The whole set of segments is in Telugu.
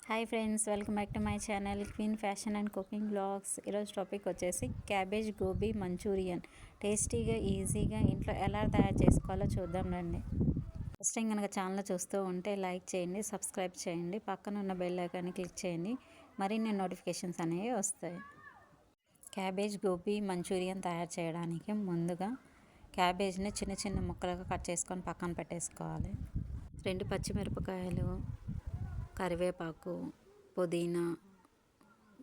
Hi friends, welcome back to my channel queen fashion and cooking blogs. ఈరోజు టాపిక్ వచ్చేసి క్యాబేజ్ గోబీ మంచూరియన్. టేస్టీగా ఈజీగా ఇంట్లో ఎలా తయారు చేసుకోవాలో చూద్దాం రండి. ఫస్ట్ టైం కనుక ఛానల్ చూస్తూ ఉంటే లైక్ చేయండి, సబ్స్క్రైబ్ చేయండి, పక్కన ఉన్న బెల్ ఐకాన్ని క్లిక్ చేయండి, మరిన్ని నోటిఫికేషన్స్ అనేవి వస్తాయి. క్యాబేజ్ గోబీ మంచూరియన్ తయారు చేయడానికి ముందుగా క్యాబేజ్ని చిన్న చిన్న ముక్కలుగా కట్ చేసుకొని పక్కన పెట్టేసుకోవాలి. 2 పచ్చిమిరపకాయలు, కరివేపాకు, పుదీనా,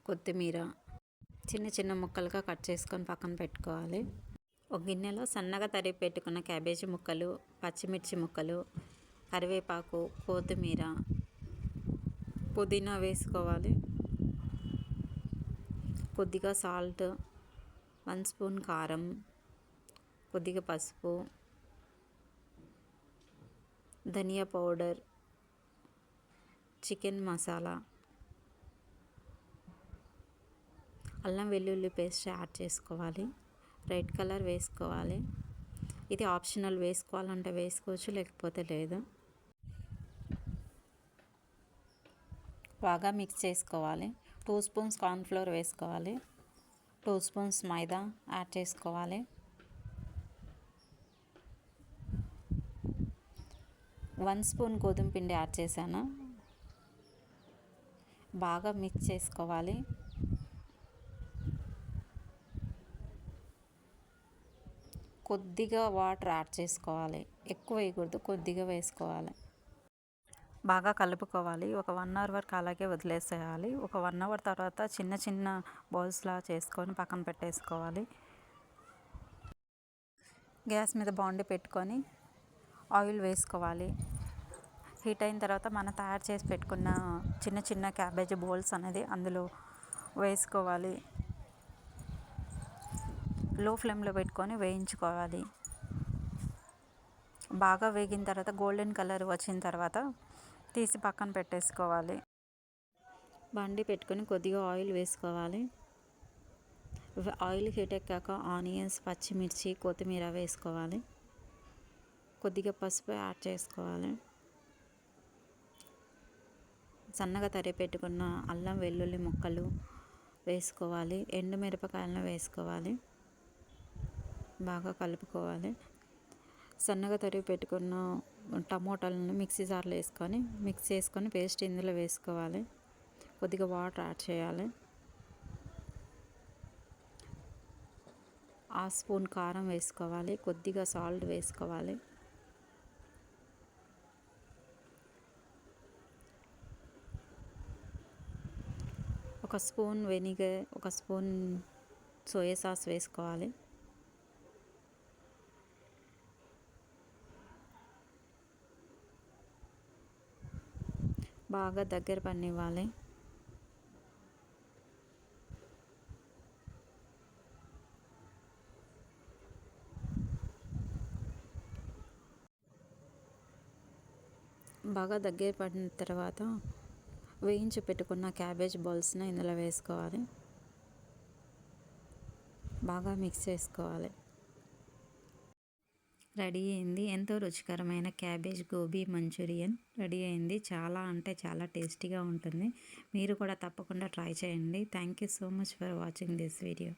కొత్తిమీర చిన్న చిన్న ముక్కలుగా కట్ చేసుకొని పక్కన పెట్టుకోవాలి. ఒక గిన్నెలో సన్నగా తరిగి పెట్టుకున్న క్యాబేజీ ముక్కలు, పచ్చిమిర్చి ముక్కలు, కరివేపాకు, కొత్తిమీర, పుదీనా వేసుకోవాలి. కొద్దిగా సాల్ట్, 1 స్పూన్ కారం, కొద్దిగా పసుపు, ధనియా పౌడర్, చికెన్ మసాలా, అల్లం వెల్లుల్లి పేస్ట్ యాడ్ చేసుకోవాలి. రెడ్ కలర్ వేసుకోవాలి. ఇది ఆప్షనల్, వేసుకోవాలంటే వేసుకోవచ్చు, లేకపోతే లేదు. బాగా మిక్స్ చేసుకోవాలి. 2 స్పూన్స్ కార్న్ఫ్లోర్ వేసుకోవాలి. 2 స్పూన్స్ మైదా యాడ్ చేసుకోవాలి. 1 స్పూన్ గోధుమ పిండి యాడ్ చేశాను. బాగా మిక్స్ చేసుకోవాలి. కొద్దిగా వాటర్ యాడ్ చేసుకోవాలి, ఎక్కువ వేయకూడదు, కొద్దిగా వేసుకోవాలి. బాగా కలుపుకోవాలి. ఒక 1 అవర్ వరకు అలాగే వదిలేసేయాలి. ఒక 1 అవర్ తర్వాత చిన్న చిన్న బౌల్స్లా చేసుకొని పక్కన పెట్టేసుకోవాలి. గ్యాస్ మీద బాండి పెట్టుకొని ఆయిల్ వేసుకోవాలి. హీట్ అయిన తర్వాత మనం తయారు చేసి పెట్టుకున్న చిన్న చిన్న క్యాబేజీ బౌల్స్ అనేది అందులో వేసుకోవాలి. లో ఫ్లేమ్లో పెట్టుకొని వేయించుకోవాలి. బాగా వేగిన తర్వాత గోల్డెన్ కలర్ వచ్చిన తర్వాత తీసి పక్కన పెట్టేసుకోవాలి. బండి పెట్టుకొని కొద్దిగా ఆయిల్ వేసుకోవాలి. ఆయిల్ హీట్ ఎక్కాక ఆనియన్స్, పచ్చిమిర్చి, కొత్తిమీర వేసుకోవాలి. కొద్దిగా పసుపు యాడ్ చేసుకోవాలి. సన్నగా తరిగి పెట్టుకున్న అల్లం వెల్లుల్లి ముక్కలు వేసుకోవాలి. ఎండుమిరపకాయలను వేసుకోవాలి. బాగా కలుపుకోవాలి. సన్నగా తరిగి పెట్టుకున్న టమోటాలను మిక్సీ జార్లో వేసుకొని మిక్స్ చేసుకొని పేస్ట్ ఇందులో వేసుకోవాలి. కొద్దిగా వాటర్ యాడ్ చేయాలి. 1/2 స్పూన్ కారం వేసుకోవాలి. కొద్దిగా సాల్ట్ వేసుకోవాలి. ఒక spoon vinegar, 1 spoon soya sauce వేసుకోవాలి. బాగా దగ్గర పనివ్వాలి. బాగా దగ్గర పడిన తర్వాత వేయించి పెట్టుకున్న క్యాబేజ్ బాల్స్ని ఇందులో వేసుకోవాలి. బాగా మిక్స్ చేసుకోవాలి. రెడీ అయింది. ఎంతో రుచికరమైన క్యాబేజ్ గోబీ మంచూరియన్ రెడీ అయింది. చాలా అంటే చాలా టేస్టీగా ఉంటుంది. మీరు కూడా తప్పకుండా ట్రై చేయండి. Thank you so much for watching this video.